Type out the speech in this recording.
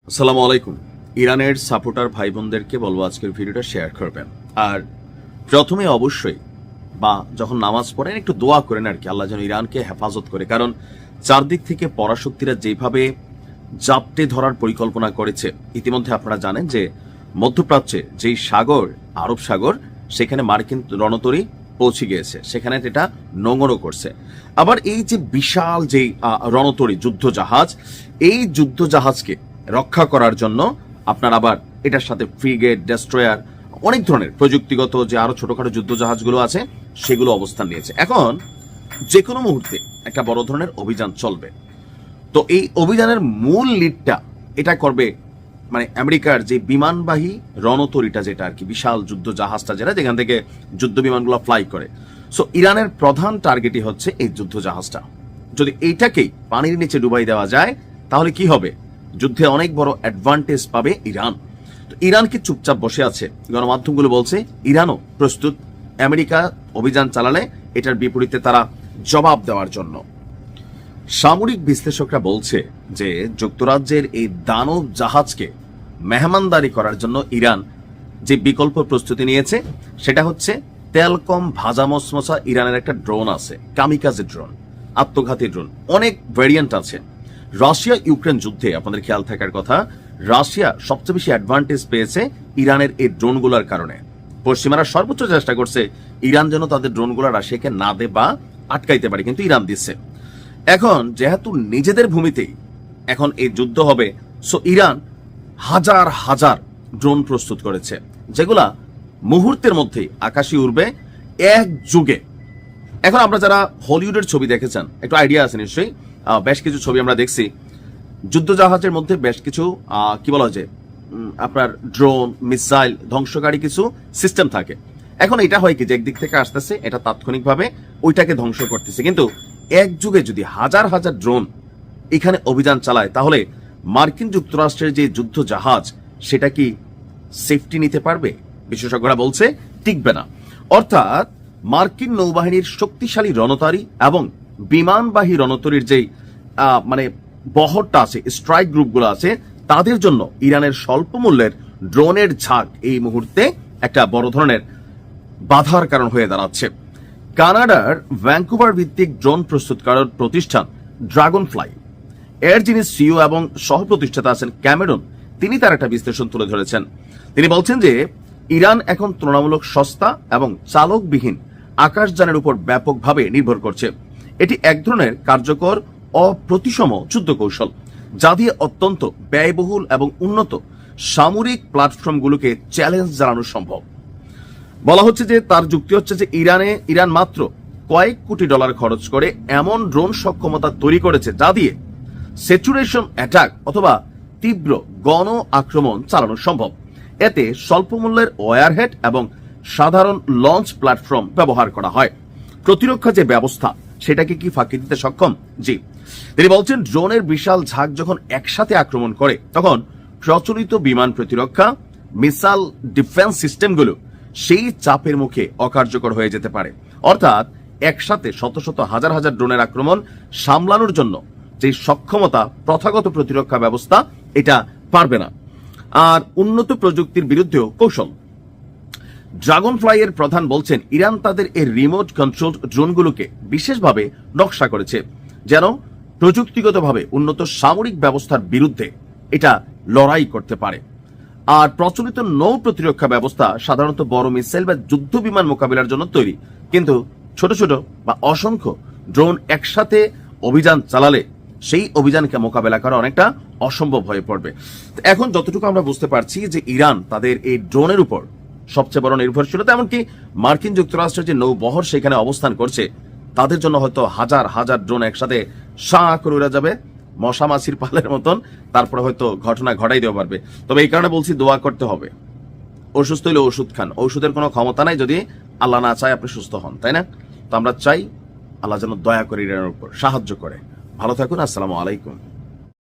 আসসালামু আলাইকুম। ইরানের সাপোর্টার ভাই বোনদেরকে বলবো আজকের ভিডিওটা শেয়ার করবেন। আর প্রথমে অবশ্যই যখন নামাজ পড়েন একটু দোয়া করেন আর কি, আল্লাহ যেন ইরানকে হেফাজত করে। কারণ চারদিক থেকে পরাশক্তিরা যেভাবে জাপটে ধরার পরিকল্পনা করেছে, ইতিমধ্যে আপনারা জানেন যে মধ্যপ্রাচ্যে যেই সাগর, আরব সাগর, সেখানে মার্কিন রণতরী পৌঁছে গিয়েছে, সেখানে এটা নোংরও করছে। আবার এই যে বিশাল যেই রণতরী যুদ্ধজাহাজ, এই যুদ্ধজাহাজকে রক্ষা করার জন্য আপনার আবার এটার সাথে ফ্রিগেট, ডেস্ট্রয়ার, অনেক ধরনের প্রযুক্তিগত যে আরো ছোটখাটো যুদ্ধজাহাজগুলো আছে সেগুলো অবস্থান নিয়েছে। এখন যে কোনো মুহূর্তে একটা বড় ধরনের অভিযান চলবে। তো এই অভিযানের মূল লিডটা এটা করবে মানে আমেরিকার যে বিমানবাহী রণতরীটা, যেটা আর কি বিশাল যুদ্ধ জাহাজটা, যেখান থেকে যুদ্ধ বিমানগুলো ফ্লাই করে। সো ইরানের প্রধান টার্গেটই হচ্ছে এই যুদ্ধ জাহাজটা। যদি এইটাকেই পানির নিচে ডুবাই দেওয়া যায় তাহলে কি হবে? যুদ্ধে অনেক বড় অ্যাডভান্টেজ পাবে ইরান। তো ইরান কি চুপচাপ বসে আছে? গণমাধ্যমগুলো বলছে ইরানও প্রস্তুত আমেরিকা অভিযান চালালে এটার বিপরীতে তারা জবাব দেওয়ার জন্য। সামরিক বিশ্লেষকরা বলছে যে যুক্তরাজ্যের এই দানব জাহাজকে মেহমানদারি করার জন্য ইরান যে বিকল্প প্রস্তুতি নিয়েছে সেটা হচ্ছে তেলকম ভাজা মশমশা ইরানের একটা ড্রোন আছে, কামিকাজে ড্রোন, আত্মঘাতী ড্রোন, অনেক ভ্যারিয়েন্ট আছে। রাশিয়া ইউক্রেন যুদ্ধে আপনাদের খেয়াল থাকার কথা, রাশিয়া সবচেয়ে বেশি অ্যাডভান্টেজ পেয়েছে ইরানের এই ড্রোনগুলোর কারণে। পশ্চিমারা সর্বোচ্চ চেষ্টা করছে ইরান যেন তাদের ড্রোনগুলো রাশিয়াকে না দে বা আটকাইতে পারে, কিন্তু ইরান দিচ্ছে। এখন যেহেতু নিজেদের ভূমিতেই এখন এই যুদ্ধ হবে, সো ইরান হাজার হাজার ড্রোন প্রস্তুত করেছে, যেগুলা মুহূর্তের মধ্যেই আকাশে উড়বে এক যুগে। এখন আমরা যারা হলিউডের ছবি দেখেছেন একটু আইডিয়া আছে নিশ্চয়ই, বেশ কিছু ছবি আমরা দেখছি যুদ্ধজাহাজের মধ্যে বেশ কিছু কি বলা যায় আপনার ড্রোন, মিসাইল, ধ্বংসকারী কিছু সিস্টেম থাকে। এখন এটা হয় কি যে একদিক থেকে আসতেছে, এটা তাৎক্ষণিকভাবে ওইটাকে ধ্বংস করতেছে, কিন্তু এক যুগে যদি হাজার হাজার ড্রোন এখানে অভিযান চালায় তাহলে মার্কিন যুক্তরাষ্ট্রের যে যুদ্ধ জাহাজ সেটা কি সেফটি নিতে পারবে? বিশেষজ্ঞরা বলছে টিকবে না। অর্থাৎ মার্কিন নৌবাহিনীর শক্তিশালী রণতরী এবং বিমানবাহী রণতরীর যেই মানে বহরটা আছে, স্ট্রাইক গ্রুপগুলো আছে, তাদের জন্য ইরানের স্বল্প মূল্যের ড্রোনের ঝাঁক এই মুহূর্তে একটা বড় ধরনের বাধার কারণ হয়ে দাঁড়াচ্ছে। কানাডার ভ্যাঙ্কুভার ভিত্তিক ড্রোন প্রস্তুতকারক প্রতিষ্ঠান ড্রাগন ফ্লাই এর যিনি সিইও এবং সহ প্রতিষ্ঠাতা আছেন ক্যামেরন, তিনি তার একটা বিশ্লেষণ তুলে ধরেছেন। তিনি বলছেন যে ইরান এখন তুলনামূলক সস্তা এবং চালকবিহীন আকাশযানের উপর ব্যাপকভাবে নির্ভর করছে। এটি এক ধরনের কার্যকর অপ্রতিসম যুদ্ধ কৌশল, যা দিয়ে অত্যন্ত ব্যয়বহুল এবং উন্নত সামরিক প্ল্যাটফর্মগুলোকে চ্যালেঞ্জ জানানো সম্ভব। বলা হচ্ছে যে তার যুক্তি হচ্ছে যে ইরান মাত্র কয়েক কোটি ডলার খরচ করে এমন ড্রোন সক্ষমতা তৈরি করেছে যা দিয়ে স্যাচুরেশন অ্যাটাক অথবা তীব্র গণ আক্রমণ চালানো সম্ভব। এতে স্বল্প মূল্যের ওয়ারহেড এবং সাধারণ লঞ্চ প্ল্যাটফর্ম ব্যবহার করা হয়। প্রতিরক্ষা যে ব্যবস্থা সেটাকে কি ফাঁকি দিতে সক্ষম? জি। তিনি বলছেন ড্রোনের বিশাল ঝাঁক যখন একসাথে আক্রমণ করে তখন প্রচলিত বিমান প্রতিরক্ষা, মিসাইল ডিফেন্স সিস্টেমগুলো সেই চাপের মুখে অকার্যকর হয়ে যেতে পারে। অর্থাৎ একসাথে শত শত হাজার হাজার ড্রোনের আক্রমণ সামলানোর জন্য যে সক্ষমতা প্রথাগত প্রতিরক্ষা ব্যবস্থা এটা পারবে না। আর উন্নত প্রযুক্তির বিরুদ্ধেও কৌশল। ড্রাগন ফ্লাই এর প্রধান বলছেন ইরান তাদের এই রিমোট কন্ট্রোল ড্রোনগুলোকে বিশেষভাবে নকশা করেছে যেন প্রযুক্তিগতভাবে উন্নত সামরিক ব্যবস্থার বিরুদ্ধে এটা লড়াই করতে পারে। আর প্রচলিত নৌ প্রতিরক্ষা ব্যবস্থা সাধারণত বড় মিসাইল বা যুদ্ধ বিমান মোকাবিলার জন্য তৈরি, কিন্তু ছোট ছোট বা অসংখ্য ড্রোন একসাথে অভিযান চালালে সেই অভিযানকে মোকাবেলা করা অনেকটা অসম্ভব হয়ে পড়বে। এখন যতটুকু আমরা বুঝতে পারছি যে ইরান তাদের এই ড্রোনের উপর সবচেয়ে বড় নির্ভরশীলতা, এমনকি মার্কিন যুক্তরাষ্ট্রের যে নৌবহর সেখানে অবস্থান করছে তাদের জন্য হয়তো হাজার হাজার ড্রোন একসাথে সাঁ করে উড়ে যাবে মশা মাছির পালের মতন, তারপরে হয়তো ঘটনা ঘটাই দেওয়া পারবে। তবে এই কারণে বলছি দোয়া করতে হবে। অসুস্থ হইলে ওষুধ খান, ওষুধের কোনো ক্ষমতা নাই যদি আল্লাহ না চায় আপনি সুস্থ হন, তাই না? তো আমরা চাই আল্লাহ যেন দয়া করে ইরানের উপর সাহায্য করে। ভালো থাকুন। আসসালামু আলাইকুম।